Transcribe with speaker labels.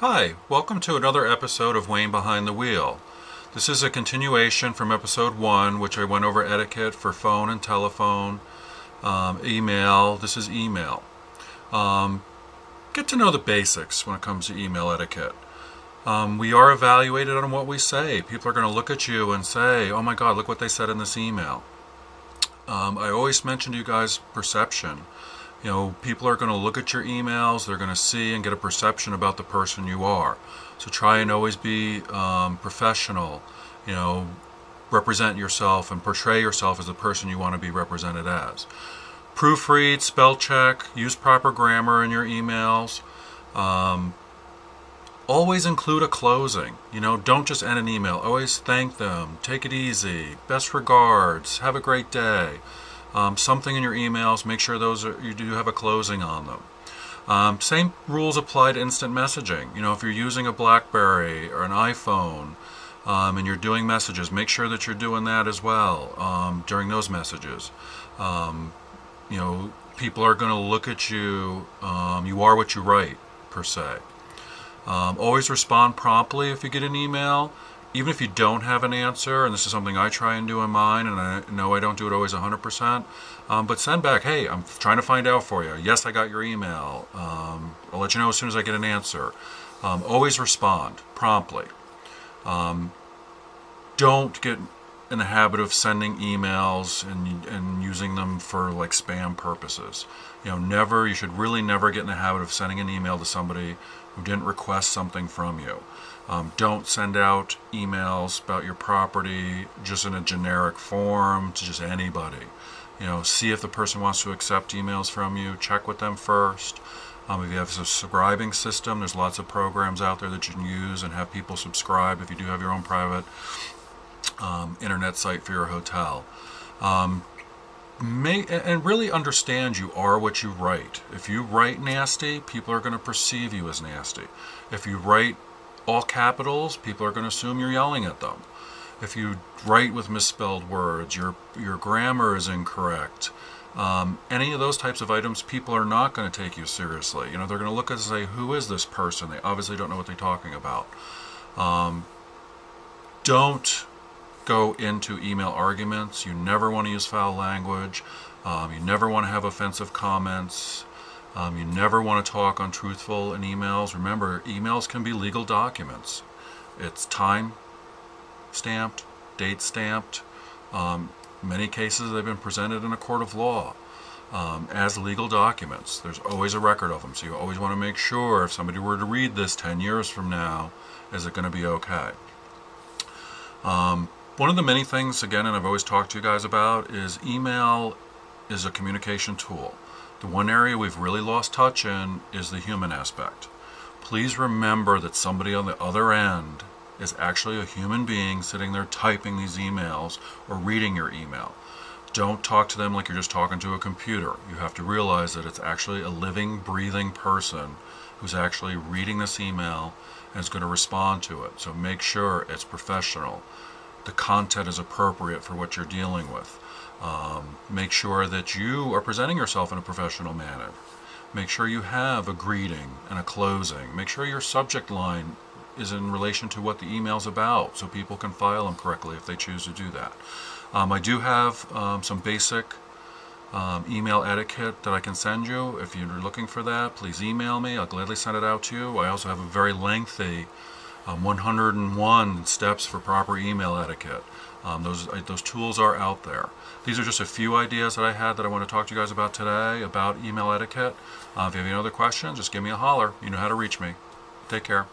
Speaker 1: Hi, welcome to another episode of Wayne Behind the Wheel. This is a continuation from episode 1, which I went over etiquette for phone and telephone, email. This is email. Get to know the basics when it comes to email etiquette. We are evaluated on what we say. People are going to look at you and say, oh my God, look what they said in this email. I always mention to you guys perception. You know, people are going to look at your emails, they're going to see and get a perception about the person you are. So try and always be professional, you know, represent yourself and portray yourself as the person you want to be represented as. Proofread, spell check, use proper grammar in your emails. Always include a closing. You know, don't just end an email. Always thank them, take it easy, best regards, have a great day. Something in your emails, make sure you do have a closing on them. Same rules apply to instant messaging. You know, if you're using a BlackBerry or an iPhone and you're doing messages, make sure that you're doing that as well during those messages. You know, people are going to look at you. You are what you write, per se. Always respond promptly if you get an email. Even if you don't have an answer, and this is something I try and do in mine, and I know I don't do it always 100%, but send back, hey, I'm trying to find out for you. Yes, I got your email. I'll let you know as soon as I get an answer. Always respond promptly. Don't get in the habit of sending emails and using them for like spam purposes. You know, you should really never get in the habit of sending an email to somebody who didn't request something from you. Don't send out emails about your property just in a generic form to just anybody. You know, see if the person wants to accept emails from you. Check with them first. If you have a subscribing system, there's lots of programs out there that you can use and have people subscribe if you do have your own private internet site for your hotel. And really understand you are what you write. If you write nasty, people are going to perceive you as nasty. If you write all capitals, people are going to assume you're yelling at them. If you write with misspelled words, your grammar is incorrect, any of those types of items, people are not going to take you seriously. You know, they're going to look and say, who is this person? They obviously don't know what they're talking about. Don't go into email arguments. You never want to use foul language. You never want to have offensive comments. You never want to talk untruthful in emails. Remember, emails can be legal documents. It's time stamped, date stamped. Many cases they've been presented in a court of law as legal documents. There's always a record of them, so you always want to make sure if somebody were to read this 10 years from now, is it going to be okay? One of the many things, again, and I've always talked to you guys about, is email is a communication tool. The one area we've really lost touch in is the human aspect. Please remember that somebody on the other end is actually a human being sitting there typing these emails or reading your email. Don't talk to them like you're just talking to a computer. You have to realize that it's actually a living, breathing person who's actually reading this email and is going to respond to it. So make sure it's professional. The content is appropriate for what you're dealing with. Make sure that you are presenting yourself in a professional manner. Make sure you have a greeting and a closing. Make sure your subject line is in relation to what the email's about so people can file them correctly if they choose to do that. I do have some basic email etiquette that I can send you. If you're looking for that, please email me. I'll gladly send it out to you. I also have a very lengthy 101 steps for proper email etiquette. Those tools are out there. These are just a few ideas that I had that I want to talk to you guys about today about email etiquette. If you have any other questions, just give me a holler. You know how to reach me. Take care.